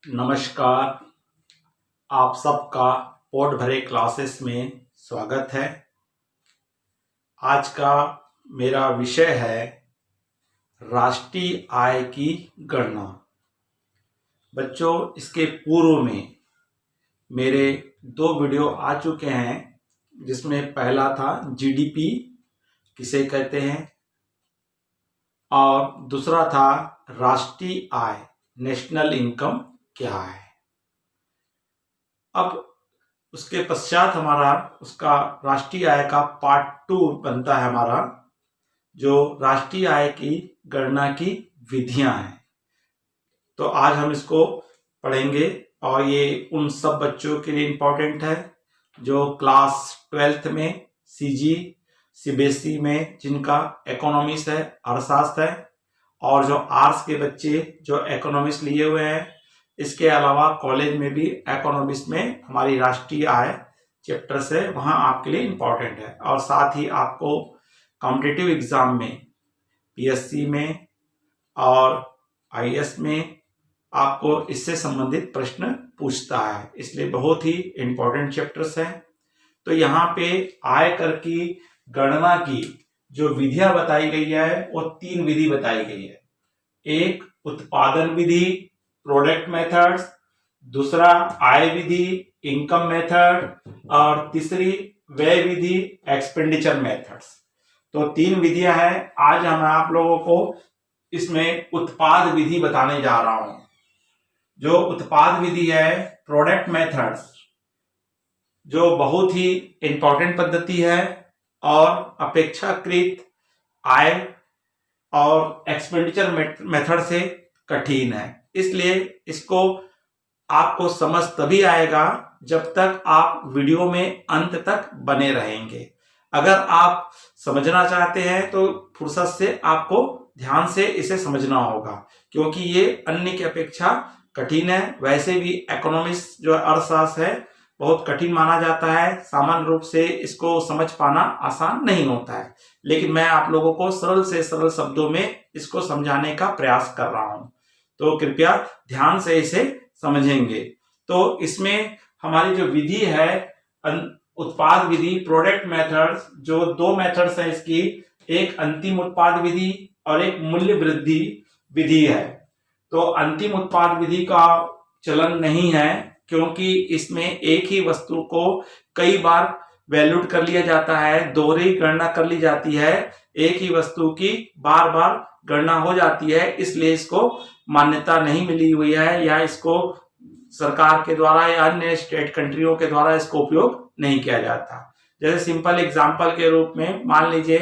नमस्कार। आप सबका पोट भरे क्लासेस में स्वागत है। आज का मेरा विषय है राष्ट्रीय आय की गणना। बच्चों, इसके पूर्व में मेरे 2 वीडियो आ चुके हैं, जिसमें पहला था जीडीपी किसे कहते हैं और दूसरा था राष्ट्रीय आय नेशनल इनकम क्या है। अब उसके पश्चात हमारा उसका राष्ट्रीय आय का पार्ट 2 बनता है हमारा, जो राष्ट्रीय आय की गणना की विधियां हैं। तो आज हम इसको पढ़ेंगे और ये उन सब बच्चों के लिए इम्पोर्टेंट है जो क्लास 12th में सीजी सीबीएसई में जिनका इकोनॉमिक्स है, अर्थशास्त्र है, और जो आर्ट्स के बच्चे जो इकोनॉमिक्स लिए हुए हैं। इसके अलावा कॉलेज में भी इकोनॉमिक्स में हमारी राष्ट्रीय आय चैप्टर से वहाँ आपके लिए इम्पोर्टेंट है। और साथ ही आपको कॉम्पिटिटिव एग्जाम में पीएससी में और आईएएस में आपको इससे संबंधित प्रश्न पूछता है, इसलिए बहुत ही इम्पोर्टेंट चैप्टर्स हैं। तो यहाँ पे आयकर की गणना की जो विधियां बताई गई है वो 3 विधि बताई गई है। एक उत्पादन विधि प्रोडक्ट मेथड्स, दूसरा आय विधि इनकम मेथड, और तीसरी व्यय विधि एक्सपेंडिचर मेथड्स। तो 3 विधियां हैं। आज हम आप लोगों को इसमें उत्पाद विधि बताने जा रहा हूं। जो उत्पाद विधि है प्रोडक्ट मेथड्स, जो बहुत ही इंपॉर्टेंट पद्धति है और अपेक्षाकृत आय और एक्सपेंडिचर मेथड से कठिन है, इसलिए इसको आपको समझ तभी आएगा जब तक आप वीडियो में अंत तक बने रहेंगे। अगर आप समझना चाहते हैं तो फुर्सत से आपको ध्यान से इसे समझना होगा, क्योंकि ये अन्य की अपेक्षा कठिन है। वैसे भी इकोनॉमिक्स जो अर्थशास्त्र है बहुत कठिन माना जाता है, सामान्य रूप से इसको समझ पाना आसान नहीं होता है, लेकिन मैं आप लोगों को सरल से सरल शब्दों में इसको समझाने का प्रयास कर रहा हूं, तो कृपया ध्यान से इसे समझेंगे। तो इसमें हमारी जो विधि है उत्पाद विधि प्रोडक्ट मेथड्स, जो 2 मेथड्स है इसकी, एक अंतिम उत्पाद विधि और एक मूल्य वृद्धि विधि है। तो अंतिम उत्पाद विधि का चलन नहीं है, क्योंकि इसमें एक ही वस्तु को कई बार वैल्यूड कर लिया जाता है, दोहरी गणना कर ली जाती है, एक ही वस्तु की बार बार गणना हो जाती है, इसलिए इसको मान्यता नहीं मिली हुई है, या इसको सरकार के द्वारा या अन्य स्टेट कंट्रियों के द्वारा इसको उपयोग नहीं किया जाता। जैसे सिंपल एग्जांपल के रूप में मान लीजिए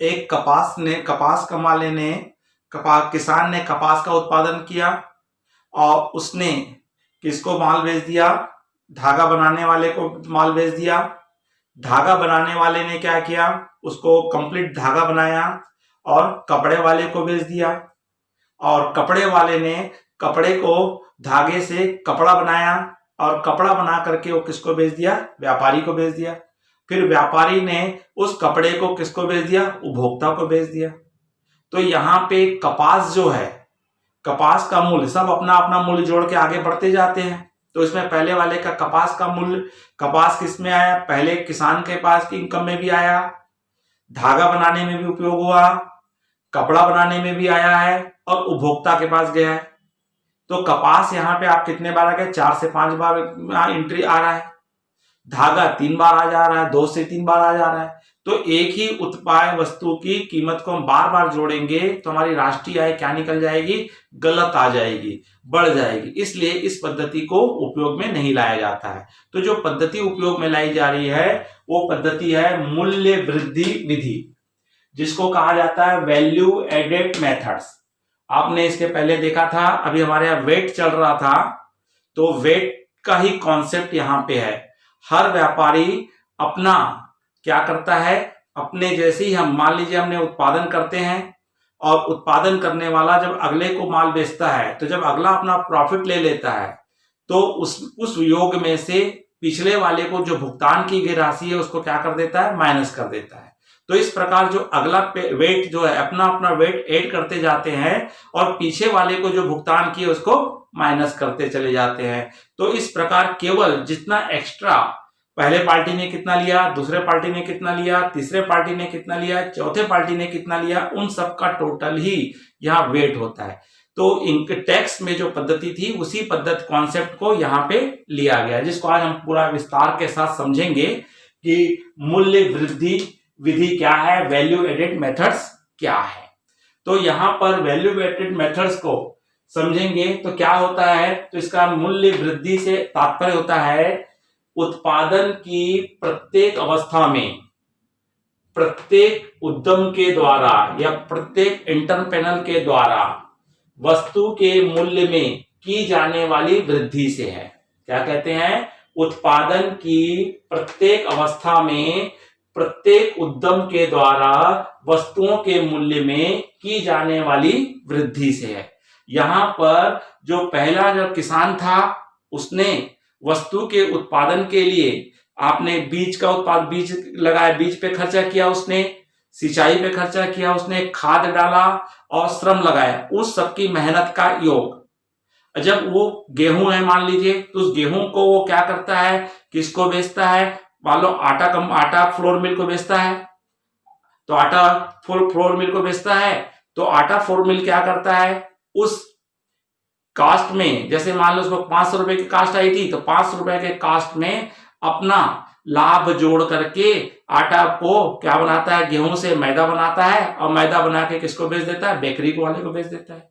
एक कपास कमाले ने किसान ने कपास का उत्पादन किया और उसने किसको माल बेच दिया, धागा बनाने वाले को माल बेच दिया। धागा बनाने वाले ने क्या किया, उसको कंप्लीट धागा बनाया और कपड़े वाले को बेच दिया, और कपड़े वाले ने कपड़े को धागे से कपड़ा बनाया और कपड़ा बना करके वो किसको बेच दिया, व्यापारी को बेच दिया। फिर व्यापारी ने उस कपड़े को किसको बेच दिया, उपभोक्ता को बेच दिया। तो यहाँ पे कपास जो है, कपास का मूल्य, सब अपना अपना मूल्य जोड़ के आगे बढ़ते जाते हैं। तो इसमें पहले वाले का कपास का मूल्य, कपास किस में आया, पहले किसान के पास की इनकम में भी आया, धागा बनाने में भी उपयोग हुआ, कपड़ा बनाने में भी आया है, और उपभोक्ता के पास गया है। तो कपास यहाँ पे आप कितने बार आ गए, 4 से 5 बार एंट्री आ रहा है। धागा 3 बार आ जा रहा है, 2 से 3 बार आ जा रहा है। तो एक ही उत्पाद वस्तु की कीमत को हम बार बार जोड़ेंगे तो हमारी राष्ट्रीय आय क्या निकल जाएगी, गलत आ जाएगी, बढ़ जाएगी। इसलिए इस पद्धति को उपयोग में नहीं लाया जाता है। तो जो पद्धति उपयोग में लाई जा रही है वो पद्धति है मूल्य वृद्धि विधि, जिसको कहा जाता है वैल्यू एडेड मेथड्स। आपने इसके पहले देखा था, अभी हमारे यहाँ वेट चल रहा था, तो वेट का ही कॉन्सेप्ट यहाँ पे है। हर व्यापारी अपना क्या करता है, अपने जैसे ही हम मान लीजिए हमने उत्पादन करते हैं और उत्पादन करने वाला जब अगले को माल बेचता है, तो जब अगला अपना प्रॉफिट ले लेता है तो उस योग में से पिछले वाले को जो भुगतान की गई राशि है उसको क्या कर देता है, माइनस कर देता है। तो इस प्रकार जो अगला वेट जो है अपना अपना वेट ऐड करते जाते हैं और पीछे वाले को जो भुगतान किए उसको माइनस करते चले जाते हैं। तो इस प्रकार केवल जितना एक्स्ट्रा पहले पार्टी ने कितना लिया, दूसरे पार्टी ने कितना लिया, तीसरे पार्टी ने कितना लिया, चौथे पार्टी ने कितना लिया, उन सब का टोटल ही यहाँ वेट होता है। तो इनके टैक्स में जो पद्धति थी उसी पद्धति कॉन्सेप्ट को यहाँ पे लिया गया, जिसको आज हम पूरा विस्तार के साथ समझेंगे कि मूल्य वृद्धि विधि क्या है, वैल्यू एडेड मेथड्स क्या है। तो यहाँ पर वैल्यू एडेड मेथड्स को समझेंगे तो क्या होता है, तो इसका मूल्य वृद्धि से तात्पर्य होता है उत्पादन की प्रत्येक अवस्था में प्रत्येक उद्यम के द्वारा या प्रत्येक एंटरप्रेन्योर के द्वारा वस्तु के मूल्य में की जाने वाली वृद्धि से है। क्या कहते हैं, उत्पादन की प्रत्येक अवस्था में प्रत्येक उद्यम के द्वारा वस्तुओं के मूल्य में की जाने वाली वृद्धि से है। यहां पर जो पहला जो किसान था उसने वस्तु के उत्पादन के लिए आपने बीज का उत्पाद, बीज लगाया, बीज पे खर्चा किया उसने, सिंचाई पे खर्चा किया उसने, खाद डाला और श्रम लगाया, उस सबकी मेहनत का योग। जब वो गेहूं है मान लीजिए, तो उस गेहूं को वो क्या करता है, किसको बेचता है, मान लो आटा फ्लोर मिल को बेचता है, तो आटा फ्लोर मिल को बेचता है, तो आटा फ्लोर मिल क्या करता है, उस कास्ट में, जैसे मान लो उसको 500 रुपए की कास्ट आई थी, तो 500 रुपए के कास्ट में अपना लाभ जोड़ करके आटा को क्या बनाता है, गेहूं से मैदा बनाता है और मैदा बना के किसको बेच देता है, बेकरी वाले को बेच देता है।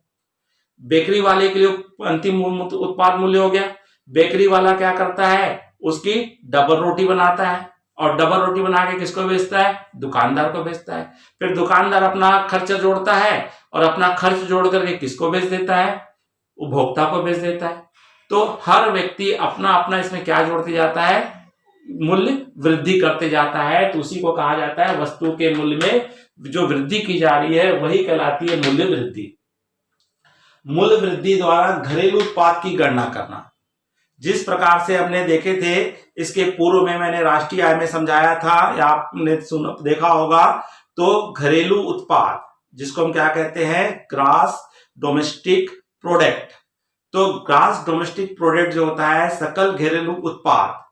बेकरी वाले के लिए अंतिम उत्पाद मूल्य हो गया। बेकरी वाला क्या करता है, उसकी डबल रोटी बनाता है और डबल रोटी बना के किसको बेचता है, दुकानदार को बेचता है। फिर दुकानदार अपना खर्च जोड़ता है और अपना खर्च जोड़ करके किसको बेच देता है, उपभोक्ता को बेच देता है। तो हर व्यक्ति अपना अपना इसमें क्या जोड़ते जाता है, मूल्य वृद्धि करते जाता है। तो उसी को कहा जाता है वस्तु के मूल्य में जो वृद्धि की जा रही है वही कहलाती है मूल्य वृद्धि। मूल्य वृद्धि द्वारा घरेलू उत्पाद की गणना करना, जिस प्रकार से हमने देखे थे, इसके पूर्व में मैंने राष्ट्रीय आय में समझाया था या आपने देखा होगा। तो घरेलू उत्पाद जिसको हम क्या कहते हैं, ग्रॉस डोमेस्टिक प्रोडक्ट। तो ग्रॉस डोमेस्टिक प्रोडक्ट जो होता है, सकल घरेलू उत्पाद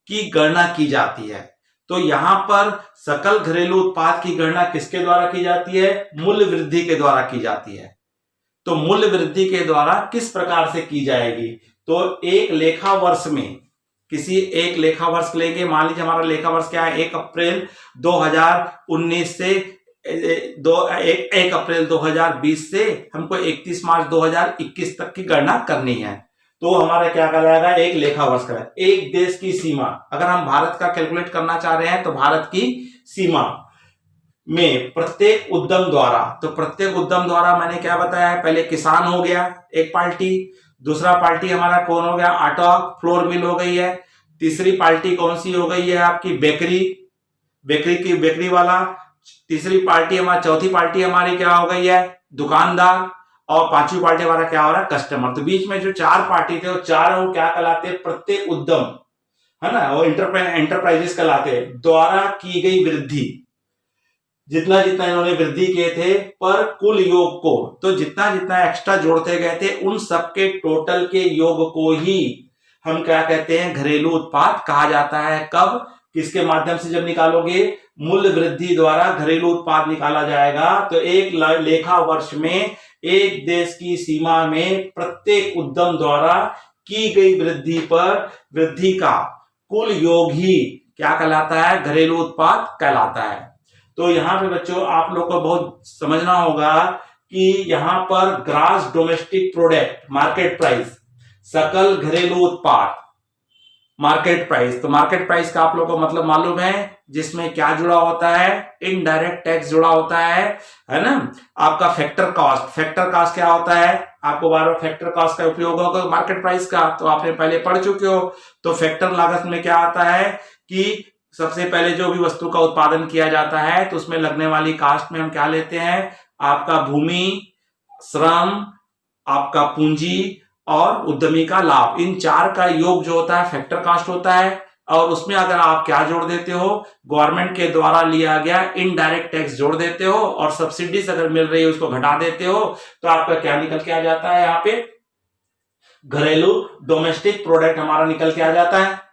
की गणना की जाती है। तो यहां पर सकल घरेलू उत्पाद की गणना किसके द्वारा की जाती है, मूल्य वृद्धि के द्वारा की जाती है। तो मूल्य वृद्धि के द्वारा किस प्रकार से की जाएगी, तो एक लेखा वर्ष में किसी एक लेखा वर्ष लेंगे, मान लीजिए हमारा लेखा वर्ष क्या है, 1 अप्रैल 2019 से 1 अप्रैल 2020 से हमको 31 मार्च 2021 तक की गणना करनी है। तो हमारा क्या कहलाएगा, एक लेखा वर्ष का। एक देश की सीमा, अगर हम भारत का कैलकुलेट करना चाह रहे हैं तो भारत की सीमा में प्रत्येक उद्यम द्वारा, तो प्रत्येक उद्यम द्वारा मैंने क्या बताया है, पहले किसान हो गया एक पार्टी, दूसरा पार्टी हमारा कौन हो गया, आटा फ्लोर मिल हो गई है, तीसरी पार्टी कौन सी हो गई है आपकी, बेकरी वाला, तीसरी पार्टी हमारी, चौथी पार्टी हमारी क्या हो गई है, दुकानदार, और पांचवी पार्टी हमारा क्या हो रहा है, कस्टमर। तो बीच में जो 4 पार्टी थे वो चारों क्या कहलाते हैं, प्रत्येक उद्यम है ना, वो एंटरप्राइजेस कहलाते हैं, द्वारा की गई वृद्धि। जितना जितना इन्होंने वृद्धि किए थे पर कुल योग को, तो जितना जितना एक्स्ट्रा जोड़ते गए थे उन सबके टोटल के योग को ही हम क्या कहते हैं, घरेलू उत्पाद कहा जाता है। कब, किसके माध्यम से जब निकालोगे, मूल्य वृद्धि द्वारा घरेलू उत्पाद निकाला जाएगा। तो एक लेखा वर्ष में एक देश की सीमा में प्रत्येक उद्यम द्वारा की गई वृद्धि पर वृद्धि का कुल योग ही क्या कहलाता है, घरेलू उत्पाद कहलाता है। तो यहाँ पे बच्चों आप लोग को बहुत समझना होगा कि यहाँ पर gross domestic product market price, सकल घरेलू उत्पाद मार्केट प्राइस। तो मार्केट प्राइस का आप लोग को मतलब मालूम है, जिसमें क्या जुड़ा होता है, इनडायरेक्ट टैक्स जुड़ा होता है ना। आपका फैक्टर कॉस्ट क्या होता है, आपको बार बार फैक्टर कॉस्ट का उपयोग होगा मार्केट प्राइस का, तो आपने पहले पढ़ चुके हो। तो फैक्टर लागत में क्या आता है कि सबसे पहले जो भी वस्तु का उत्पादन किया जाता है तो उसमें लगने वाली कास्ट में हम क्या लेते हैं, आपका भूमि, श्रम, आपका पूंजी और उद्यमी का लाभ, इन 4 का योग जो होता है फैक्टर कास्ट होता है। और उसमें अगर आप क्या जोड़ देते हो, गवर्नमेंट के द्वारा लिया गया इनडायरेक्ट टैक्स जोड़ देते हो और सब्सिडीज अगर मिल रही है उसको घटा देते हो, तो आपका क्या निकल के आ जाता है, यहाँ पे घरेलू डोमेस्टिक प्रोडक्ट हमारा निकल के आ जाता है।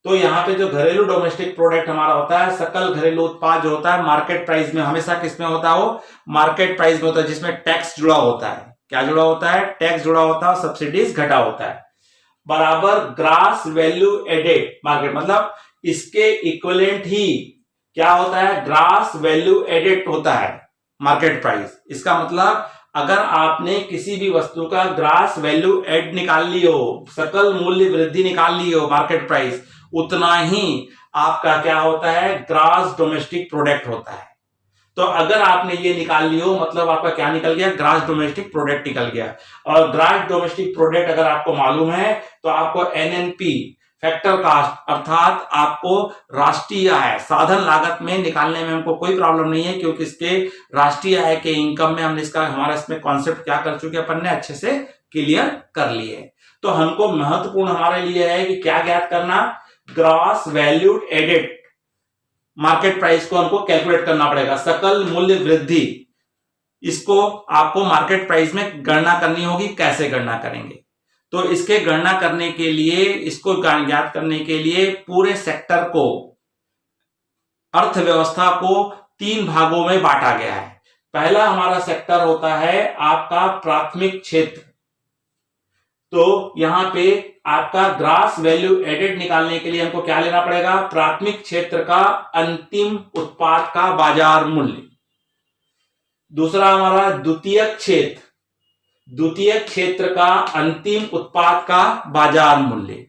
तो यहाँ पे जो घरेलू डोमेस्टिक प्रोडक्ट हमारा होता है, सकल घरेलू उत्पाद जो होता है, मार्केट प्राइस में हमेशा किसमें होता है, वो मार्केट प्राइस में होता है, जिसमें टैक्स जुड़ा होता है। क्या जुड़ा होता है, टैक्स जुड़ा होता है, सब्सिडीज घटा होता है, बराबर ग्रास वैल्यू एडेड मार्केट, मतलब इसके इक्विवेलेंट ही क्या होता है, ग्रास वैल्यू एडेड होता है मार्केट प्राइस। इसका मतलब अगर आपने किसी भी वस्तु का ग्रास वैल्यू एड निकाल ली हो, सकल मूल्य वृद्धि निकाल ली हो मार्केट प्राइस, उतना ही आपका क्या होता है, ग्रास डोमेस्टिक प्रोडक्ट होता है। तो अगर आपने ये निकाल लियो, मतलब आपका क्या निकल गया, ग्रास डोमेस्टिक प्रोडक्ट निकल गया। और ग्रास डोमेस्टिक प्रोडक्ट अगर आपको मालूम है तो आपको एनएनपी फैक्टर कास्ट अर्थात आपको राष्ट्रीय आय साधन लागत में निकालने में हमको कोई प्रॉब्लम नहीं है, क्योंकि इसके राष्ट्रीय आय के इनकम में हमने इसका हमारा इसमें कॉन्सेप्ट क्या कर चुके अपन ने अच्छे से क्लियर कर लिए। तो हमको महत्वपूर्ण हमारे लिए है कि क्या ज्ञात करना, gross value added market price को हमको कैलकुलेट करना पड़ेगा, सकल मूल्य वृद्धि, इसको आपको मार्केट प्राइस में गणना करनी होगी। कैसे गणना करेंगे, तो इसके गणना करने के लिए, इसको ज्ञात करने के लिए पूरे सेक्टर को, अर्थव्यवस्था को 3 भागों में बांटा गया है। पहला हमारा सेक्टर होता है आपका प्राथमिक क्षेत्र। तो यहां पे आपका ग्रास वैल्यू एडेड निकालने के लिए हमको क्या लेना पड़ेगा, प्राथमिक क्षेत्र का अंतिम उत्पाद का बाजार मूल्य। दूसरा हमारा द्वितीयक क्षेत्र, द्वितीयक क्षेत्र का अंतिम उत्पाद का बाजार मूल्य,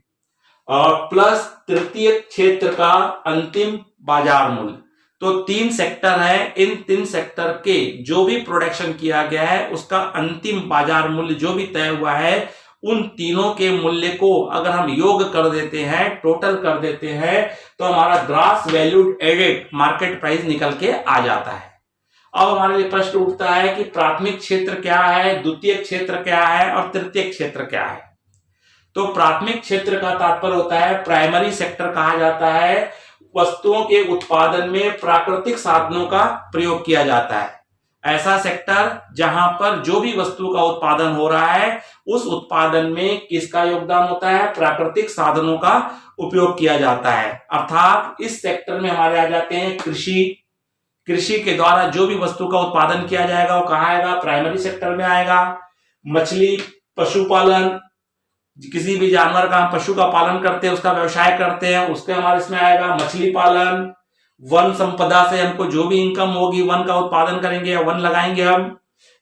और प्लस तृतीय क्षेत्र का अंतिम बाजार मूल्य। तो 3 सेक्टर है, इन 3 सेक्टर के जो भी प्रोडक्शन किया गया है उसका अंतिम बाजार मूल्य जो भी तय हुआ है, उन तीनों के मूल्य को अगर हम योग कर देते हैं, टोटल कर देते हैं, तो हमारा gross valued added market price निकल के आ जाता है। अब हमारे लिए प्रश्न उठता है कि प्राथमिक क्षेत्र क्या है, द्वितीय क्षेत्र क्या है और तृतीय क्षेत्र क्या है। तो प्राथमिक क्षेत्र का तात्पर्य होता है, प्राइमरी सेक्टर कहा जाता है, वस्तुओं के उत्पादन में प्राकृतिक साधनों का प्रयोग किया जाता है। ऐसा सेक्टर जहां पर जो भी वस्तु का उत्पादन हो रहा है उस उत्पादन में किसका योगदान होता है, प्राकृतिक साधनों का उपयोग किया जाता है। अर्थात इस सेक्टर में हमारे आ जाते हैं कृषि, कृषि के द्वारा जो भी वस्तु का उत्पादन किया जाएगा वो कहाँ आएगा, प्राइमरी सेक्टर में आएगा। मछली, पशुपालन, किसी भी जानवर का हम पशु का पालन करते हैं, उसका व्यवसाय करते हैं, उसके हमारे इसमें आएगा मछली पालन। वन संपदा से हमको जो भी इनकम होगी, वन का उत्पादन करेंगे या वन लगाएंगे हम,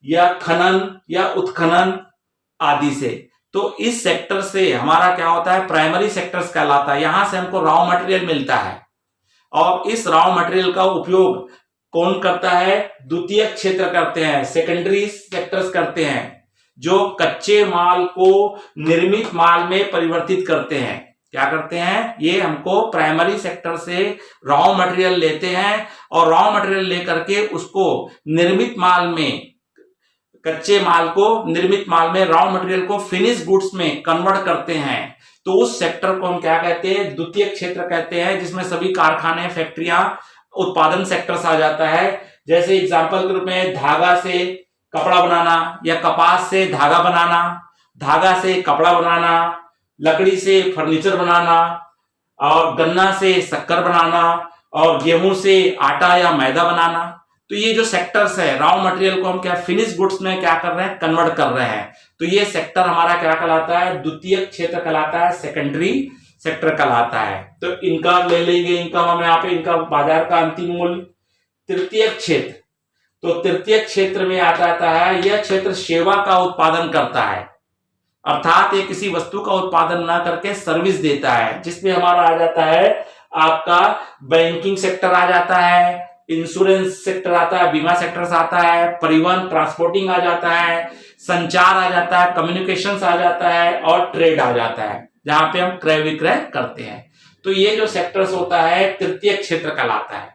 या खनन या उत्खनन आदि से। तो इस सेक्टर से हमारा क्या होता है, प्राइमरी सेक्टर्स कहलाता है। यहां से हमको रॉ मटेरियल मिलता है और इस रॉ मटेरियल का उपयोग कौन करता है, द्वितीय क्षेत्र करते हैं, सेकेंडरी सेक्टर्स करते हैं, जो कच्चे माल को निर्मित माल में परिवर्तित करते हैं। क्या करते हैं, ये हमको प्राइमरी सेक्टर से रॉ मटेरियल लेते हैं और रॉ मटेरियल लेकर के उसको निर्मित माल में, कच्चे माल को निर्मित माल में, रॉ मटेरियल को फिनिश गुड्स में कन्वर्ट करते हैं। तो उस सेक्टर को हम क्या कहते हैं, द्वितीय क्षेत्र कहते हैं, जिसमें सभी कारखाने, फैक्ट्रियां, उत्पादन सेक्टर्स आ जाता है। जैसे एग्जांपल के रूप में धागा से कपड़ा बनाना या कपास से धागा बनाना, धागा से कपड़ा बनाना, लकड़ी से फर्नीचर बनाना, और गन्ना से शक्कर बनाना, और गेहूं से आटा या मैदा बनाना। तो ये जो सेक्टर्स है, रॉ मटेरियल को हम क्या फिनिश गुड्स में क्या कर रहे हैं, कन्वर्ट कर रहे हैं। तो ये सेक्टर हमारा क्या कहलाता है, द्वितीय क्षेत्र कहलाता है, सेकेंडरी सेक्टर कहलाता है। तो इनका ले लेंगे, इनका हम यहाँ पे इनका बाजार का अंतिम मूल्य। तृतीय क्षेत्र, तो तृतीय क्षेत्र में आ जाता है, यह क्षेत्र सेवा का उत्पादन करता है, अर्थात ये किसी वस्तु का उत्पादन ना करके सर्विस देता है, जिसमें हमारा आ जाता है आपका बैंकिंग सेक्टर आ जाता है, इंश्योरेंस सेक्टर आता है, बीमा सेक्टर आता है, परिवहन ट्रांसपोर्टिंग आ जाता है, संचार आ जाता है, कम्युनिकेशंस आ जाता है, और ट्रेड आ जाता है, जहां पे हम क्रय विक्रय करते हैं। तो ये जो सेक्टर्स होता है तृतीय क्षेत्र कहलाता है।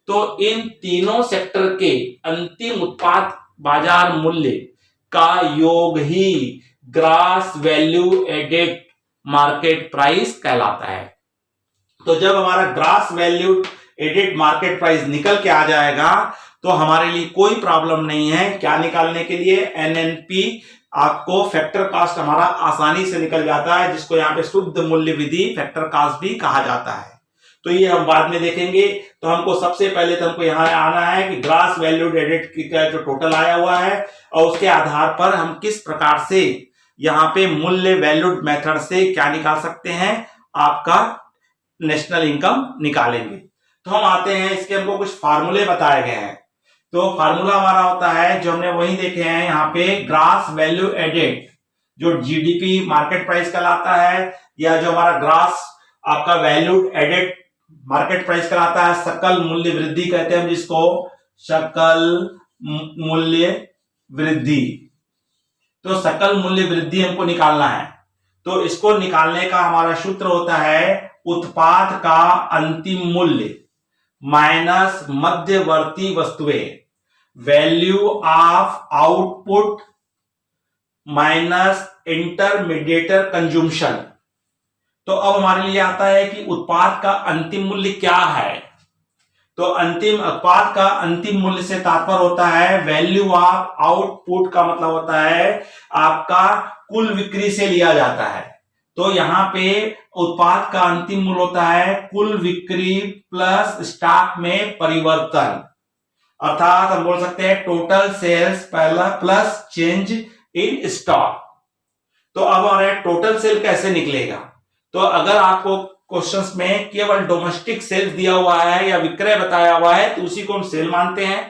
तो इन तीनों सेक्टर के अंतिम उत्पाद बाजार मूल्य का योग ही gross value added market price कहलाता है। तो जब हमारा gross value added market price निकल के आ जाएगा तो हमारे लिए कोई प्रॉब्लम नहीं है। क्या निकालने के लिए? एनएनपी, आपको फैक्टर कास्ट हमारा आसानी से निकल जाता है, जिसको यहाँ पे शुद्ध मूल्य विधि फैक्टर कास्ट भी कहा जाता है। तो ये हम बाद में देखेंगे। तो हमको सबसे पहले तो हमको यहाँ आना है कि ग्रॉस वैल्यूड एडेड का जो टोटल आया हुआ है और उसके आधार पर हम किस प्रकार से यहाँ पे मूल्य वैल्यूड मेथड से क्या निकाल सकते हैं, आपका नेशनल इनकम निकालेंगे। तो हम आते हैं, इसके हमको कुछ फार्मूले बताए गए हैं। तो फार्मूला हमारा होता है जो हमने वही देखे हैं यहाँ पे, ग्रॉस वैल्यू एडेड जो जीडीपी मार्केट प्राइस कहलाता है, या जो हमारा ग्रॉस आपका वैल्यूड एडेड मार्केट प्राइस कहलाता है, सकल मूल्य वृद्धि कहते हैं जिसको, सकल मूल्य वृद्धि। तो सकल मूल्य वृद्धि हमको निकालना है। तो इसको निकालने का हमारा सूत्र होता है उत्पाद का अंतिम मूल्य माइनस मध्यवर्ती वस्तुएं, value of output minus intermediator consumption. तो अब हमारे लिए आता है कि उत्पाद का अंतिम मूल्य क्या है। तो अंतिम उत्पाद का अंतिम मूल्य से तात्पर्य होता है वैल्यू ऑफ आउटपुट, का मतलब होता है आपका कुल बिक्री से लिया जाता है। तो यहाँ पे उत्पाद का अंतिम मूल्य होता है कुल बिक्री प्लस स्टॉक में परिवर्तन, अर्थात हम बोल सकते हैं टोटल सेल्स पहला प्लस चेंज इन स्टॉक। तो अब हमारे टोटल सेल कैसे निकलेगा? तो अगर आपको क्वेश्चंस में केवल डोमेस्टिक सेल्स दिया हुआ है या विक्रय बताया हुआ है तो उसी को हम सेल मानते हैं।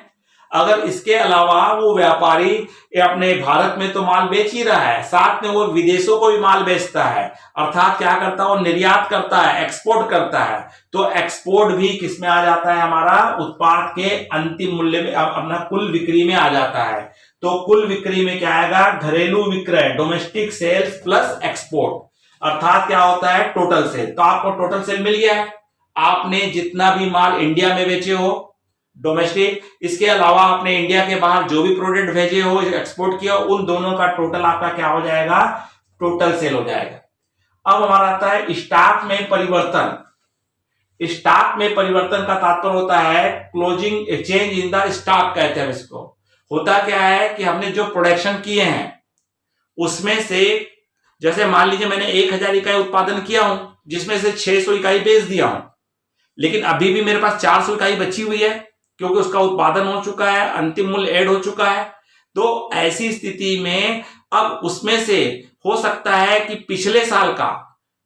अगर इसके अलावा वो व्यापारी अपने भारत में तो माल बेच ही रहा है, साथ में वो विदेशों को भी माल बेचता है, अर्थात क्या करता है वो निर्यात करता है, एक्सपोर्ट करता है। तो एक्सपोर्ट भी किस में आ जाता है, हमारा उत्पाद के अंतिम मूल्य में, अपना कुल बिक्री में आ जाता है। तो कुल बिक्री में क्या आएगा, घरेलू विक्रय, डोमेस्टिक सेल्स प्लस एक्सपोर्ट, अर्थात क्या होता है टोटल सेल। तो आपको टोटल सेल मिल गया है। आपने जितना भी माल इंडिया में बेचे हो डोमेस्टिक, इसके अलावा आपने इंडिया के बाहर जो भी प्रोडक्ट भेजे हो, एक्सपोर्ट किया, उन दोनों का टोटल आपका क्या हो जाएगा, टोटल सेल हो जाएगा। अब हमारा आता है स्टॉक में परिवर्तन। स्टॉक में परिवर्तन का तात्पर्य होता है closing change in the stock कहते हैं इसको। होता क्या है कि हमने जो प्रोडक्शन किए हैं उसमें से, जैसे मान लीजिए मैंने 1000 इकाई उत्पादन किया हूं जिसमें से 600 इकाई बेच दिया हूं, लेकिन अभी भी मेरे पास 400 इकाई बची हुई है क्योंकि उसका उत्पादन हो चुका है, अंतिम मूल्य ऐड हो चुका है। तो ऐसी स्थिति में अब उसमें से हो सकता है कि पिछले साल का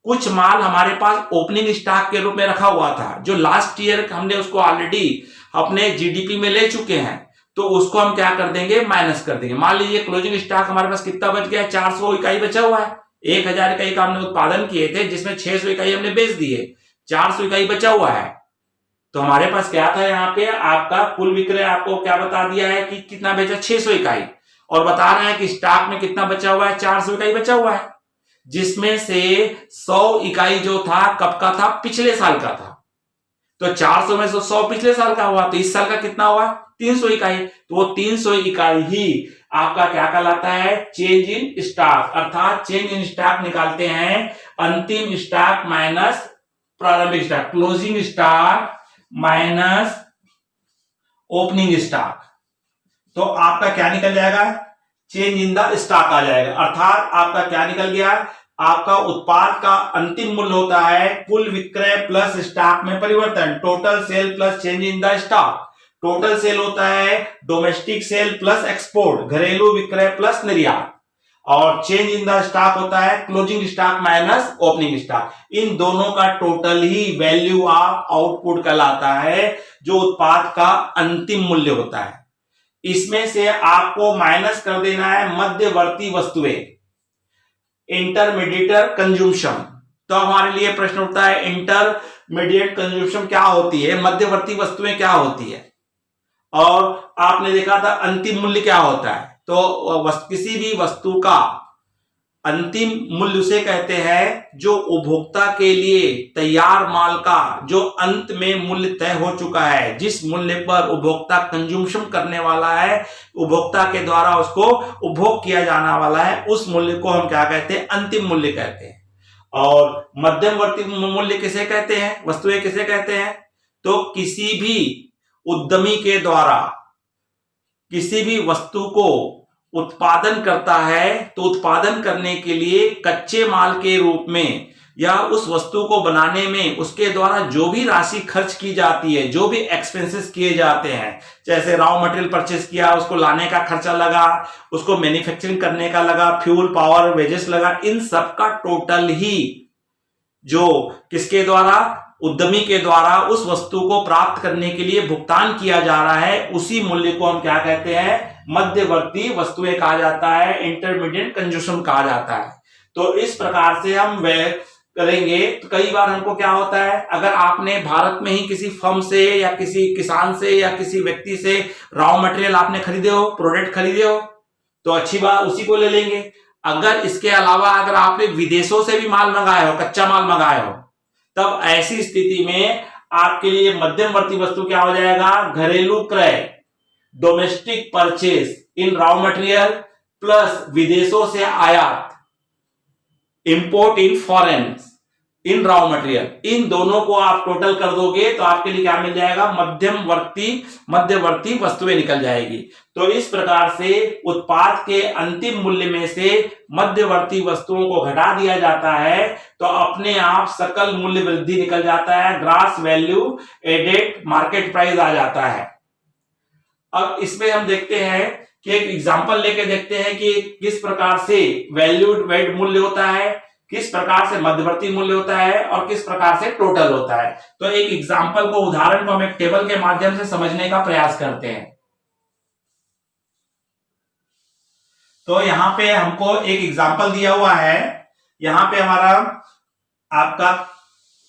कुछ माल हमारे पास ओपनिंग स्टॉक के रूप में रखा हुआ था, जो लास्ट ईयर हमने उसको ऑलरेडी अपने जीडीपी में ले चुके हैं, तो उसको हम क्या कर देंगे, माइनस कर देंगे। मान लीजिए क्लोजिंग स्टॉक हमारे पास कितना बच गया, 400 इकाई बचा हुआ है। 1000 इकाई का हमने उत्पादन किए थे जिसमें 600 इकाई हमने बेच दिए, 400 इकाई बचा हुआ है। तो हमारे पास क्या था, यहाँ पे आपका कुल विक्रय आपको क्या बता दिया है कि कितना बेचा, 600 इकाई, और बता रहे हैं कि स्टॉक में कितना बचा हुआ है, 400 इकाई बचा हुआ है, जिसमें से 100 इकाई जो था कब का था, पिछले साल का था। तो 400 में से 100 पिछले साल का हुआ, तो इस साल का कितना हुआ, 300 इकाई। तो वो 300 इकाई ही आपका क्या कहलाता है, चेंज इन स्टॉक, अर्थात चेंज इन स्टॉक निकालते हैं अंतिम स्टॉक माइनस प्रारंभिक stock, closing stock minus opening stock. तो आपका क्या निकल जाएगा, चेंज इन द स्टॉक आ जाएगा। अर्थात आपका क्या निकल गया, आपका उत्पाद का अंतिम मूल्य होता है कुल विक्रय प्लस स्टॉक में परिवर्तन, total sale plus change in the stock. Total sale होता है डोमेस्टिक सेल प्लस एक्सपोर्ट, घरेलू विक्रय प्लस निर्यात, और चेंज इन द स्टॉक होता है closing stock minus opening stock. इन दोनों का टोटल ही वैल्यू ऑफ आउटपुट कहलाता है, जो उत्पाद का अंतिम मूल्य होता है। इसमें से आपको माइनस कर देना है मध्यवर्ती वस्तुएं, इंटरमीडिएट कंज्यूमशन। तो हमारे लिए प्रश्न उठता है इंटरमीडिएट कंज्यूमशन क्या होती है, मध्यवर्ती वस्तुएं क्या होती है, और आपने देखा था अंतिम मूल्य क्या होता है। तो किसी भी वस्तु का अंतिम मूल्य उसे कहते हैं जो उपभोक्ता के लिए तैयार माल का जो अंत में मूल्य तय हो चुका है, जिस मूल्य पर उपभोक्ता कंज्यूमशन करने वाला है, उपभोक्ता के द्वारा उसको उपभोग किया जाने वाला है, उस मूल्य को हम क्या कहते हैं, अंतिम मूल्य कहते हैं। और मध्यवर्ती मूल्य किसे कहते हैं, वस्तुएं किसे कहते हैं? तो किसी भी उद्यमी के द्वारा किसी भी वस्तु को उत्पादन करता है तो उत्पादन करने के लिए कच्चे माल के रूप में या उस वस्तु को बनाने में उसके द्वारा जो भी राशि खर्च की जाती है, जो भी एक्सपेंसेस किए जाते हैं, जैसे रॉ मटेरियल परचेस किया, उसको लाने का खर्चा लगा, उसको मैन्युफैक्चरिंग करने का लगा, फ्यूल, पावर, वेजेस लगा, इन सब का टोटल ही जो किसके द्वारा, उद्यमी के द्वारा उस वस्तु को प्राप्त करने के लिए भुगतान किया जा रहा है, उसी मूल्य को हम क्या कहते हैं? मध्यवर्ती वस्तुएं कहा जाता है, इंटरमीडिएट कंज्यूमशन कहा जाता है। तो इस प्रकार से हम व्यय करेंगे तो कई बार हमको क्या होता है, अगर आपने भारत में ही किसी फर्म से या किसी किसान से या किसी व्यक्ति से रॉ मटेरियल आपने खरीदे हो, प्रोडक्ट खरीदे हो, तो अच्छी बात, उसी को ले लेंगे। अगर इसके अलावा अगर आपने विदेशों से भी माल मंगाए हो, कच्चा माल मंगाए हो, तब ऐसी स्थिति में आपके लिए मध्यवर्ती वस्तु क्या हो जाएगा? घरेलू क्रय, domestic purchase in raw material plus विदेशों से आयात, import in foreign in raw material, इन दोनों को आप टोटल कर दोगे तो आपके लिए क्या मिल जाएगा? मध्यवर्ती वस्तुएं निकल जाएगी। तो इस प्रकार से उत्पाद के अंतिम मूल्य में से मध्यवर्ती वस्तुओं को घटा दिया जाता है तो अपने आप सकल मूल्य वृद्धि निकल जाता है, gross value added market price आ जाता है। अब इसमें हम देखते हैं कि एक एग्जांपल लेके देखते हैं कि किस प्रकार से वैल्यूड एड मूल्य होता है, किस प्रकार से मध्यवर्ती मूल्य होता है और किस प्रकार से टोटल होता है। तो एक एग्जांपल को, उदाहरण को हम एक टेबल के माध्यम से समझने का प्रयास करते हैं। तो यहां पे हमको एक एग्जांपल दिया हुआ है, यहां पे हमारा आपका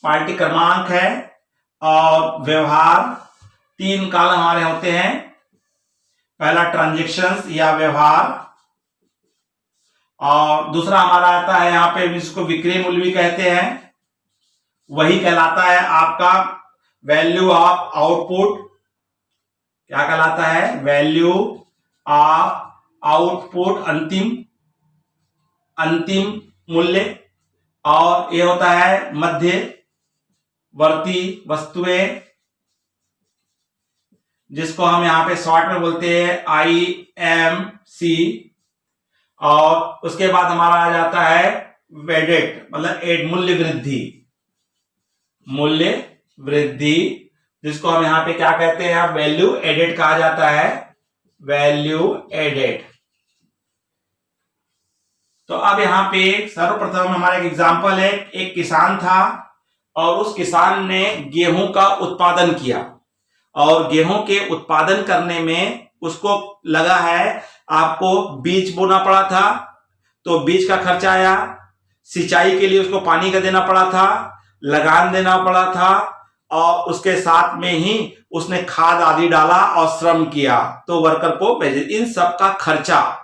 पार्टी क्रमांक है और व्यवहार, 3 कॉलम हमारे होते हैं। पहला ट्रांजैक्शंस या व्यवहार, और दूसरा हमारा आता है यहां पे जिसको विक्रय मूल्य भी कहते हैं, वही कहलाता है आपका वैल्यू ऑफ आउटपुट। क्या कहलाता है? वैल्यू ऑफ आउटपुट, अंतिम मूल्य। और ये होता है मध्यवर्ती वस्तुएं, जिसको हम यहां पे शॉर्ट में बोलते हैं IMC। और उसके बाद हमारा आ जाता है वेडेड, मतलब एड, मूल्य वृद्धि, जिसको हम यहां पे क्या कहते हैं? वैल्यू एडेड कहा जाता है, वैल्यू एडेड। तो अब यहां पे सर्वप्रथम हमारा एक एग्जांपल है, एक किसान था और उस किसान ने गेहूं का उत्पादन किया और गेहूं के उत्पादन करने में उसको लगा है, आपको बीज बोना पड़ा था तो बीज का खर्चा आया, सिंचाई के लिए उसको पानी का देना पड़ा था, लगान देना पड़ा था, और उसके साथ में ही उसने खाद आदि डाला और श्रम किया, तो वर्कर को भेजे। इन सब का खर्चा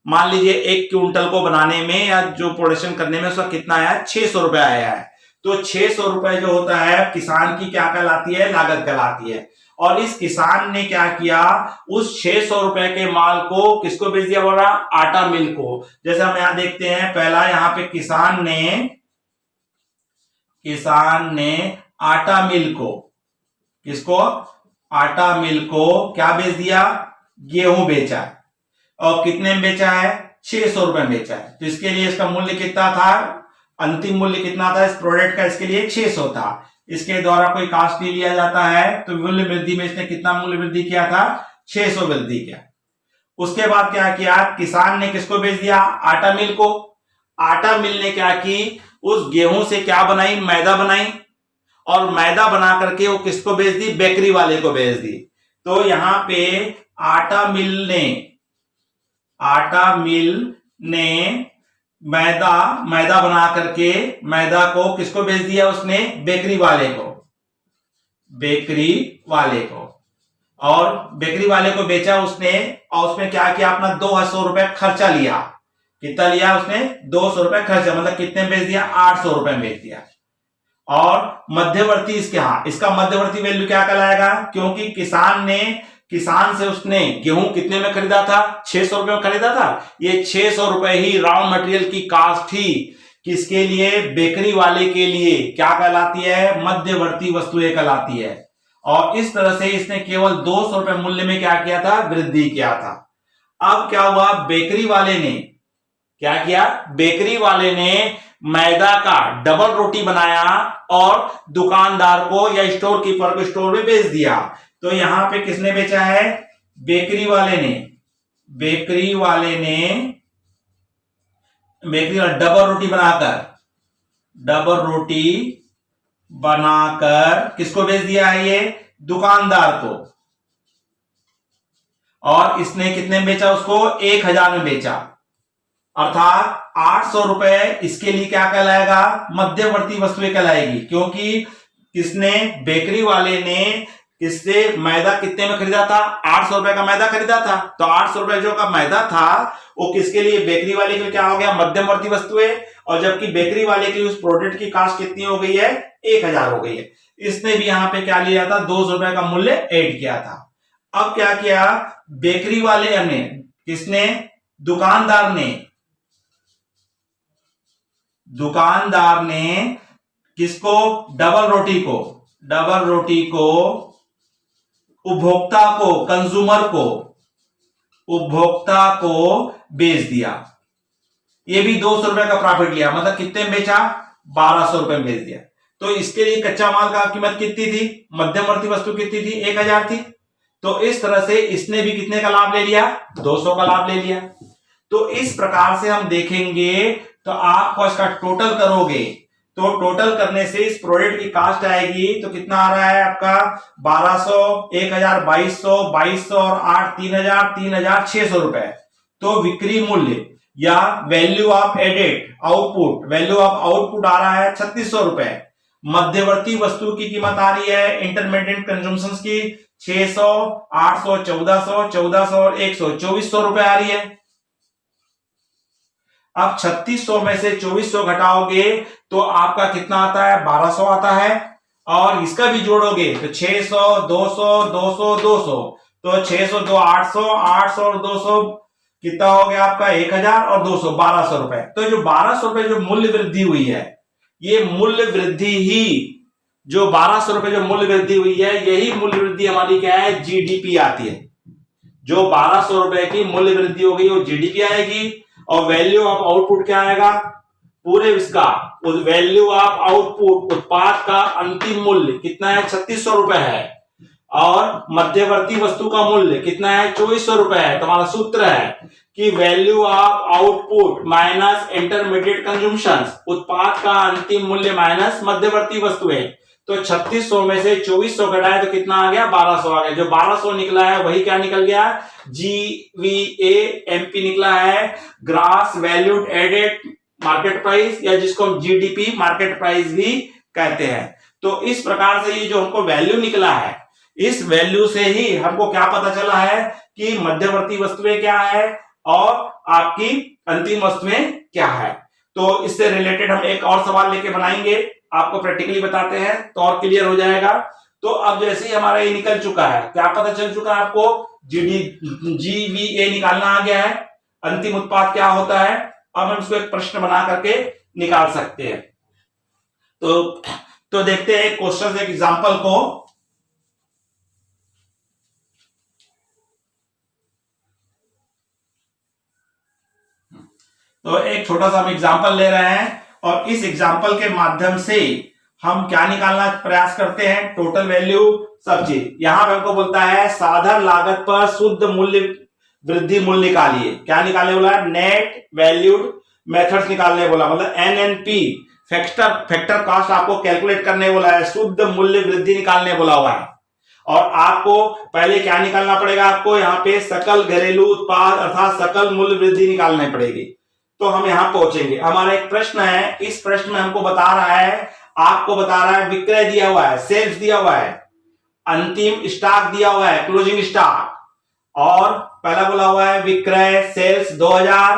मान लीजिए 1 क्विंटल को बनाने में या जो प्रोडक्शन करने में उसका कितना आया? 600 रुपए आया है। तो 600 रुपए जो होता है किसान की क्या कहलाती है? लागत कहलाती है। और इस किसान ने क्या किया? उस 600 रुपए के माल को किसको बेच दिया? बोला आटा मिल को। जैसे हम यहां देखते हैं, पहला यहां पे किसान ने आटा मिल को, किसको? आटा मिल को क्या बेच दिया? गेहूं बेचा। और कितने में बेचा है? 600 रुपए में बेचा है। तो इसके लिए इसका मूल्य कितना था? अंतिम मूल्य कितना था इस प्रोडक्ट का? इसके लिए 600 था। इसके द्वारा कोई कास्ट नहीं लिया जाता है, तो मूल्य वृद्धि में इसने कितना मूल्य वृद्धि किया था? 600 वृद्धि किया। उसके बाद क्या किया? किसान ने किसको बेच दिया? आटा मिल को। आटा मिल ने क्या की? उस गेहूं से क्या बनाई? मैदा बनाई, और मैदा बना करके वो किसको बेच दी? बेकरी वाले को बेच दी। तो यहां पे आटा मिल ने मैदा बना करके मैदा को किसको बेच दिया? उसने बेकरी वाले को। और बेकरी वाले को बेचा उसने, और उसमें क्या किया? अपना 200 रुपए खर्चा लिया। कितना लिया उसने? 200 रुपए खर्चा, मतलब कितने में बेच दिया? 800 रुपए में बेच दिया। और मध्यवर्ती इसका मध्यवर्ती वैल्यू क्या कहलाएगा? क्योंकि किसान से उसने गेहूं कितने में खरीदा था? 600 रुपए में खरीदा था। ये 600 रुपए ही रॉ मटेरियल की कास्ट थी किसके लिए? बेकरी वाले के लिए क्या कहलाती है? मध्यवर्ती वस्तुएं कहलाती है। और इस तरह से इसने केवल 200 रुपए मूल्य में क्या किया था? वृद्धि किया था। अब क्या हुआ? बेकरी वाले ने क्या किया? बेकरी वाले ने मैदा का डबल रोटी बनाया और दुकानदार को या स्टोर कीपर को स्टोर में बेच दिया। तो यहां पे किसने बेचा है? बेकरी वाले ने। बेकरी वाले डबल रोटी बनाकर किसको बेच दिया है? ये दुकानदार को। और इसने कितने में बेचा उसको? 1000 में बेचा। अर्थात 800 रुपए इसके लिए क्या कहलाएगा? मध्यवर्ती वस्तुएं कहलाएगी, क्योंकि किसने? बेकरी वाले ने किससे मैदा कितने में खरीदा था? 800 रुपए का मैदा खरीदा था। तो 800 रुपए जो का मैदा था वो किसके लिए? बेकरी वाले के लिए क्या हो गया? मध्यवर्ती वस्तुएं। और जबकि बेकरी वाले के लिए उस प्रोडक्ट की कास्ट कितनी हो गई है? 1000 हो गई है। इसने भी यहां पे क्या लिया था? 200 रुपए का मूल्य ऐड किया था। अब क्या किया? बेकरी वाले ने, किसने? दुकानदार ने किसको? डबल रोटी को उपभोक्ता को बेच दिया। ये भी 200 रुपए का प्रॉफिट लिया। मतलब कितने में बेचा? 1200 रुपए में बेच दिया। तो इसके लिए कच्चा माल का कीमत कितनी थी? मध्यवर्ती वस्तु कितनी थी? 1000 थी। तो इस तरह से इसने भी कितने का लाभ ले लिया? 200 का लाभ ले लिया। तो इस प्रकार से हम देखेंगे तो आपको इसका टोटल करोगे तो टोटल करने से इस प्रोडक्ट की कास्ट आएगी तो कितना आ रहा है आपका? 1200, 1000, 2200 और 8, 3000, 3600 रुपए। तो विक्री मूल्य या वैल्यू ऑफ आउटपुट आ रहा है 3600 रुपए। मध्यवर्ती वस्तु की कीमत आ रही है इंटरमीडिएट कंजम्पशन की 600, 800, 1400 और 100, 2400 रुपए आ रही है। अब 3600 में से 2400 घटाओगे तो आपका कितना आता है? 1200 आता है। और इसका भी जोड़ोगे तो 600, 200, 200, 200, तो 600, 2, 800, 800 और 200 कितना हो गया आपका? 1000 और 200, 1200 रुपए। तो जो 1200 रुपए जो मूल्य वृद्धि हुई है, ये मूल्य वृद्धि ही जो 1200 रुपए जो मूल्य वृद्धि हुई है, यही मूल्य वृद्धि हमारी क्या है? जीडीपी आती है। जो 1200 रुपए की मूल्य वृद्धि हो गई वो जीडीपी आएगी। और वैल्यू ऑफ आउटपुट क्या आएगा? पूरे इसका वैल्यू ऑफ आउटपुट, उत्पाद का अंतिम मूल्य कितना है? 3600 रुपए है। और मध्यवर्ती वस्तु का मूल्य कितना है? 2400 रुपए है। तुम्हारा सूत्र है कि value of output minus intermediate consumption, उत्पाद का अंतिम मूल्य माइनस मध्यवर्ती वस्तुएं। तो 3600 में से 2400 घटाए तो कितना आ गया? 1200 आ गया। जो 1200 निकला है वही क्या निकल गया? GVAMP निकला है, gross valued added market price, या जिसको हम जीडीपी मार्केट प्राइस भी कहते हैं। तो इस प्रकार से ये जो हमको वैल्यू निकला है, इस वैल्यू से ही हमको क्या पता चला है कि मध्यवर्ती वस्तुएं क्या है और आपकी अंतिम वस्तुएं क्या है। तो इससे रिलेटेड हम एक और सवाल लेके बनाएंगे, आपको प्रैक्टिकली बताते हैं तो और क्लियर हो जाएगा। तो अब जैसे ही हमारा ये निकल चुका है, क्या पता चल चुका है आपको? GVA निकालना आ गया है, अंतिम उत्पाद क्या होता है। अब हम इसको एक प्रश्न बना करके निकाल सकते हैं। तो देखते हैं क्वेश्चन, एक एग्जांपल को। तो एक छोटा सा हम एग्जांपल ले रहे हैं और इस एग्जांपल के माध्यम से हम क्या निकालना प्रयास करते हैं? टोटल वैल्यू, सब चीज। यहां पर हमको बोलता है साधन लागत पर शुद्ध मूल्य वृद्धि मूल्य निकालिए। क्या निकालने बोला है? नेट वैल्यूड मेथड्स निकालने बोला, मतलब NNP फैक्टर कॉस्ट आपको कैलकुलेट करने बोला है, शुद्ध मूल्य वृद्धि निकालने बोला हुआ है। और आपको पहले क्या निकालना पड़ेगा? आपको यहाँ पे सकल घरेलू उत्पाद अर्थात सकल मूल्य वृद्धि निकालनी पड़ेगी। तो हम यहां पहुंचेंगे। हमारा एक प्रश्न है, इस प्रश्न में हमको बता रहा है, आपको बता रहा है विक्रय दिया हुआ है, सेल्स दिया हुआ है, अंतिम स्टॉक दिया हुआ है, क्लोजिंग स्टॉक। और पहला बोला हुआ है विक्रय सेल्स 2000,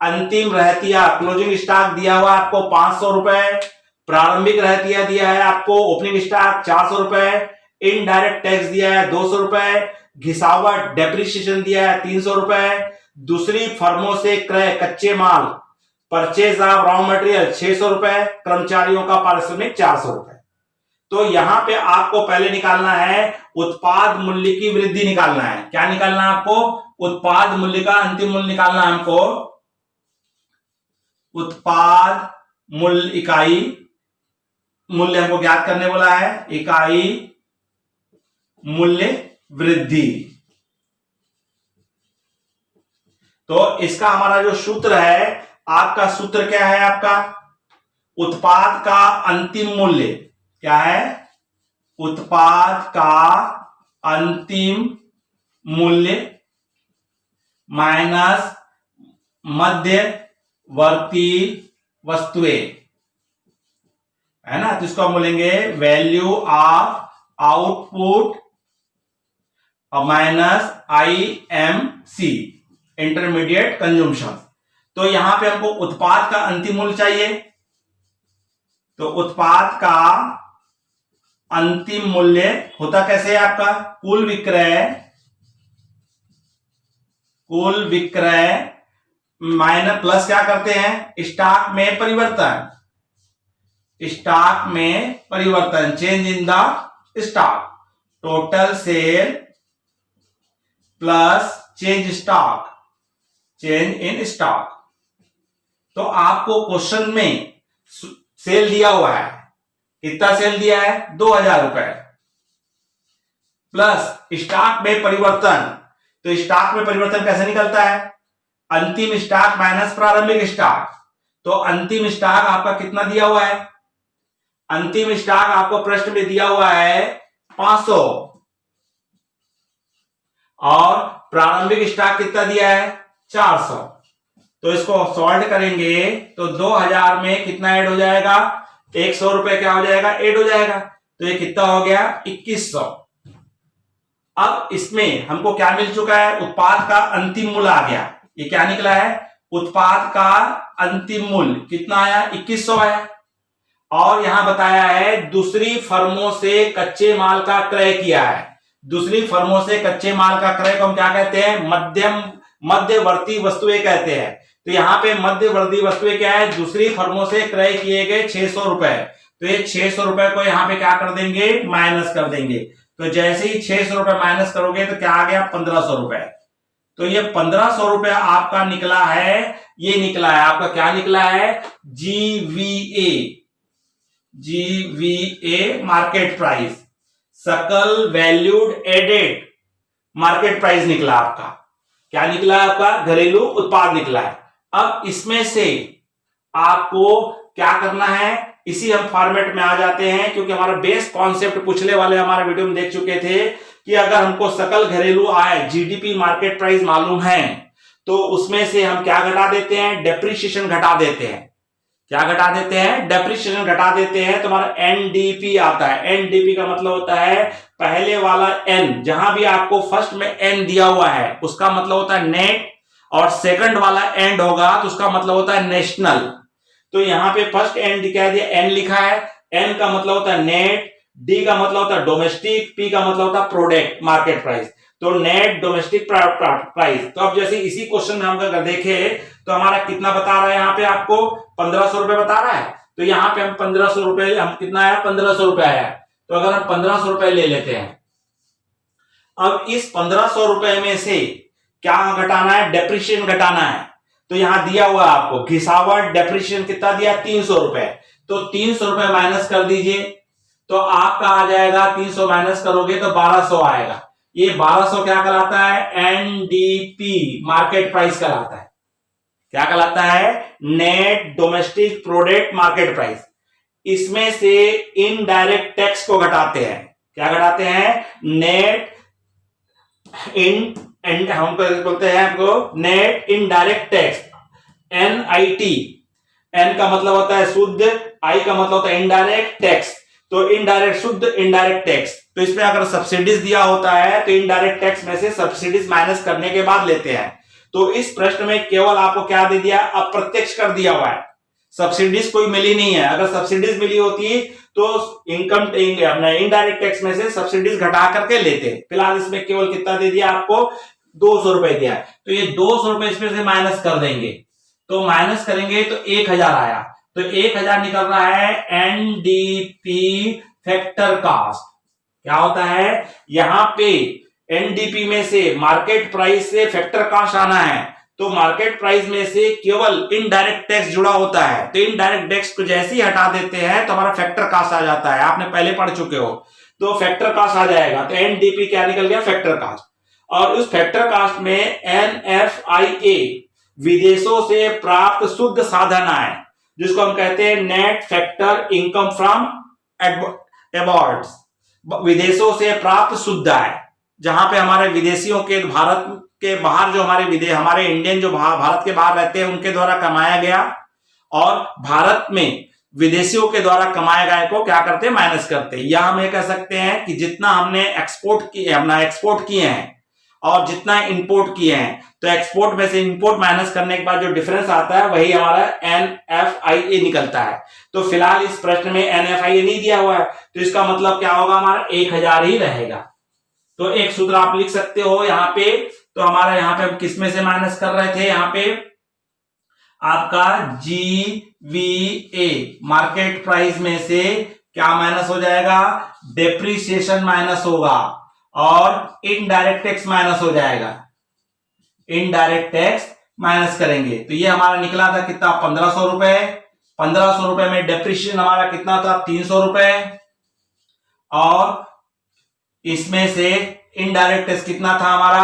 अंतिम रहतिया क्लोजिंग स्टॉक दिया हुआ है आपको 500 रुपए, प्रारंभिक रहतिया दिया है आपको ओपनिंग स्टॉक 400 रुपए, इनडायरेक्ट टैक्स दिया है 200 रुपए, घिसावट डेप्रिसिएशन दिया है 300 रुपए, दूसरी फर्मों से क्रय कच्चे माल परचेज ऑफ रॉ मटेरियल 600 रुपए, कर्मचारियों का पारिश्रमिक 400 रुपए। तो यहां पे आपको पहले निकालना है उत्पाद मूल्य की वृद्धि निकालना है। क्या निकालना है आपको? उत्पाद मूल्य का अंतिम मूल्य निकालना है हमको। उत्पाद मूल्य, इकाई मूल्य हमको ज्ञात करने बोला है, इकाई मूल्य वृद्धि। तो इसका हमारा जो सूत्र है, आपका सूत्र क्या है? आपका उत्पाद का अंतिम मूल्य क्या है? उत्पाद का अंतिम मूल्य माइनस मध्यवर्ती वस्तुएं, है ना। तो इसको हम बोलेंगे value of output minus IMC, intermediate consumption. तो यहां पे हमको उत्पाद का अंतिम मूल्य चाहिए। तो उत्पाद का अंतिम मूल्य होता कैसे है आपका? कुल विक्रय माइनस प्लस क्या करते हैं? स्टॉक में परिवर्तन, स्टॉक में परिवर्तन, change in the stock. Total sale plus change stock, change in stock. तो आपको क्वेश्चन में सेल दिया हुआ है, कितना सेल दिया है? 2000 रुपए, प्लस स्टॉक में परिवर्तन। तो स्टॉक में परिवर्तन कैसे निकलता है? अंतिम स्टॉक माइनस प्रारंभिक स्टॉक। तो अंतिम स्टॉक आपका कितना दिया हुआ है? अंतिम स्टॉक आपको प्रश्न में दिया हुआ है 500, और प्रारंभिक स्टॉक कितना दिया है? 400। तो इसको सॉल्व करेंगे तो 2000 में कितना ऐड हो जाएगा? 100 रुपए क्या हो जाएगा? ऐड हो जाएगा। तो ये कितना हो गया? 2100। अब इसमें हमको क्या मिल चुका है? उत्पाद का अंतिम मूल्य आ गया। ये क्या निकला है? उत्पाद का अंतिम मूल्य कितना आया? 2100 आया। और यहां बताया है दूसरी फर्मों से कच्चे माल का क्रय किया है। दूसरी फर्मों से कच्चे माल का क्रय को हम क्या कहते हैं? मध्यवर्ती वस्तुएं कहते हैं। तो यहाँ पे मध्यवर्ती वस्तुएं क्या है? दूसरी फर्मों से क्रय किए गए 600 रुपए। तो ये 600 रुपए को यहाँ पे क्या कर देंगे? माइनस कर देंगे। तो जैसे ही 600 रुपए माइनस करोगे तो क्या आ गया? 1500 रुपए। तो ये 1500 रुपए आपका निकला है। ये निकला है आपका, क्या निकला है? GVA मार्केट प्राइस, सकल वैल्यूड एडेड मार्केट प्राइस निकला आपका। क्या निकला? आपका घरेलू उत्पाद निकला है। अब इसमें से आपको क्या करना है? इसी हम फॉर्मेट में आ जाते हैं, क्योंकि हमारा बेस कॉन्सेप्ट पिछले वाले हमारे वीडियो में देख चुके थे कि अगर हमको सकल घरेलू आय GDP मार्केट प्राइस मालूम है तो उसमें से हम क्या घटा देते हैं? डेप्रिसिएशन घटा देते हैं। क्या घटा देते हैं? डेप्रिसिएशन घटा देते हैं। तो हमारा NDP आता है। NDP का मतलब होता है पहले वाला N, जहां भी आपको फर्स्ट में N दिया हुआ है उसका मतलब होता है नेट, और सेकंड वाला एंड होगा तो उसका मतलब होता है नेशनल। तो यहां पे फर्स्ट एंड क्या दिया? N लिखा है। N का मतलब होता है नेट, D का मतलब होता है डोमेस्टिक, P का मतलब होता है प्रोडक्ट मार्केट प्राइस। तो नेट डोमेस्टिक प्राइस। तो अब जैसे इसी क्वेश्चन में हम अगर देखें तो हमारा कितना बता रहा है? यहाँ पे आपको 1500 रुपए बता रहा है। तो यहाँ पे हम 1500 रुपए, हम कितना आया? 1500 रुपए आया। तो अगर हम 1500 रुपए ले लेते हैं, अब इस 1500 रुपए में से क्या घटाना है? डेप्रिसिएशन घटाना है। तो यहां दिया हुआ आपको घिसावट डेप्रिसिएशन कितना दिया? 300 रुपए। तो 300 रुपए माइनस कर दीजिए तो आपका आ जाएगा, 300 माइनस करोगे तो 1200 आएगा। ये 1200 क्या कहलाता है? NDP मार्केट प्राइस कहलाता है। क्या कहलाता है? Net domestic product market price. इसमें से इनडायरेक्ट टैक्स को घटाते हैं। क्या घटाते हैं? नेट हम बोलते हैं आपको net indirect tax, NIT। N का मतलब होता है शुद्ध, I का मतलब होता है इनडायरेक्ट टैक्स। तो इनडायरेक्ट शुद्ध, इनडायरेक्ट टैक्स। तो इसमें अगर सब्सिडीज दिया होता है तो इनडायरेक्ट टैक्स में से सब्सिडीज माइनस करने के बाद लेते हैं। तो इस प्रश्न में केवल आपको क्या दे दिया? अप्रत्यक्ष कर दिया हुआ है। सब्सिडीज कोई मिली नहीं है। अगर सब्सिडीज मिली होती तो इनकम इनडायरेक्ट टैक्स में से सब्सिडीज घटा करके लेते। फिलहाल इसमें केवल कितना दे दिया? आपको 200 रुपए दिया है। तो ये 200 रुपए इसमें से माइनस कर देंगे तो माइनस करेंगे तो 1000 आया, तो 1000 निकल रहा है एनडीपी फैक्टर कास्ट। क्या होता है, यहां पे एनडीपी में से मार्केट प्राइस से फैक्टर कास्ट आना है, तो मार्केट प्राइस में से केवल इनडायरेक्ट टैक्स जुड़ा होता है, तो इनडायरेक्ट टैक्स को जैसे ही हटा देते हैं तो हमारा फैक्टर कास्ट आ जाता है। आपने पहले पढ़ चुके हो, तो फैक्टर कास्ट आ जाएगा। तो एनडीपी क्या निकल गया, फैक्टर कास्ट। और उस फैक्टर कास्ट में एनएफआईए विदेशों से प्राप्त शुद्ध साधन आय, जिसको हम कहते हैं net factor income from abroad, विदेशों से प्राप्त शुद्ध आय, जहां पे हमारे विदेशियों के भारत के बाहर जो हमारे इंडियन जो भारत के बाहर रहते हैं उनके द्वारा कमाया गया, और भारत में विदेशियों के द्वारा कमाए गए को क्या करते हैं, माइनस करते हैं। या हम ये कह सकते हैं कि जितना हमने एक्सपोर्ट किए हैं और जितना इंपोर्ट किए हैं, तो एक्सपोर्ट में से इंपोर्ट माइनस करने के बाद जो डिफरेंस आता है वही हमारा एनएफआईए निकलता है। तो फिलहाल इस प्रश्न में एनएफआईए नहीं दिया हुआ है, तो इसका मतलब क्या होगा, हमारा 1000 ही रहेगा। तो एक सूत्र आप लिख सकते हो यहाँ पे, तो हमारा यहाँ पे हम किस में से माइनस कर रहे थे, यहाँ पे आपका जीवीए मार्केट प्राइस में से क्या माइनस हो जाएगा, डेप्रिसिएशन माइनस होगा और इनडायरेक्ट टैक्स माइनस हो जाएगा। इनडायरेक्ट टैक्स माइनस करेंगे तो ये हमारा निकला था कितना, 1500 रुपए। 1500 रुपए में डेप्रिसिएशन हमारा कितना था, 300 रुपए, और इसमें से इनडायरेक्ट टैक्स कितना था हमारा,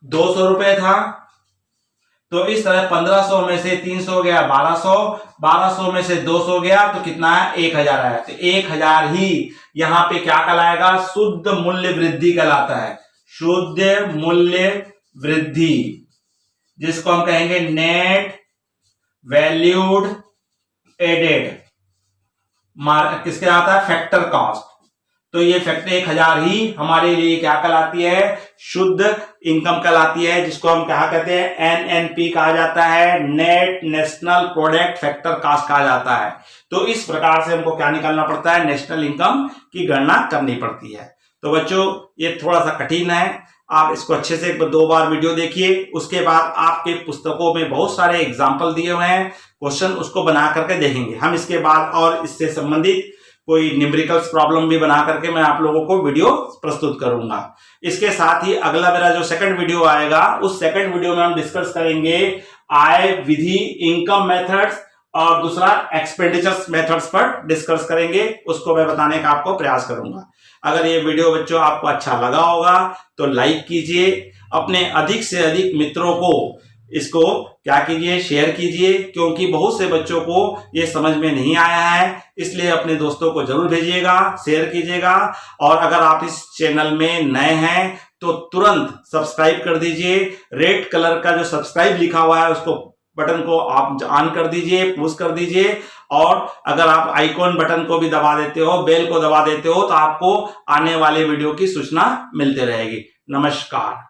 200 रुपए था। तो इस तरह 1500 में से 300 गया 1200, 1200 में से 200 गया तो कितना है, 1000 आया। तो 1000 ही यहां पे क्या कहलाएगा, शुद्ध मूल्य वृद्धि कहलाता है। शुद्ध मूल्य वृद्धि, जिसको हम कहेंगे नेट वैल्यूड एडेड, किसके आता है, फैक्टर कॉस्ट। तो ये फैक्टर 1000 ही हमारे लिए क्या कहलाती है, शुद्ध इनकम कहलाती है, जिसको हम क्या कहते हैं, एनएनपी कहा जाता है, net national product factor cost कहा जाता है। तो इस प्रकार से हमको क्या निकालना पड़ता है, नेशनल इनकम की गणना करनी पड़ती है। तो बच्चों ये थोड़ा सा कठिन है, आप इसको अच्छे से 2 बार वीडियो देखिए, उसके बाद आपके पुस्तकों में बहुत सारे एग्जाम्पल दिए हुए हैं, क्वेश्चन उसको बना करके देखेंगे हम। इसके बाद और इससे संबंधित कोई न्यूमेरिकल्स प्रॉब्लम भी बना करके मैं आप लोगों को वीडियो प्रस्तुत करूंगा। इसके साथ ही अगला मेरा जो सेकंड वीडियो आएगा, उस सेकंड वीडियो में हम डिस्कस करेंगे आय विधि, इनकम मेथड्स, और दूसरा एक्सपेंडिचर्स मेथड्स पर डिस्कस करेंगे। उसको मैं बताने का आपको प्रयास करूंगा। अगर ये वीडियो बच्चों आपको अच्छा लगा होगा तो लाइक कीजिए, अपने अधिक से अधिक मित्रों को इसको क्या कीजिए, शेयर कीजिए, क्योंकि बहुत से बच्चों को ये समझ में नहीं आया है, इसलिए अपने दोस्तों को जरूर भेजिएगा, शेयर कीजिएगा। और अगर आप इस चैनल में नए हैं तो तुरंत सब्सक्राइब कर दीजिए। रेड कलर का जो सब्सक्राइब लिखा हुआ है उसको बटन को आप ऑन कर दीजिए, पुश कर दीजिए, और अगर आप आइकॉन बटन को भी दबा देते हो, बेल को दबा देते हो, तो आपको आने वाले वीडियो की सूचना मिलती रहेगी। नमस्कार।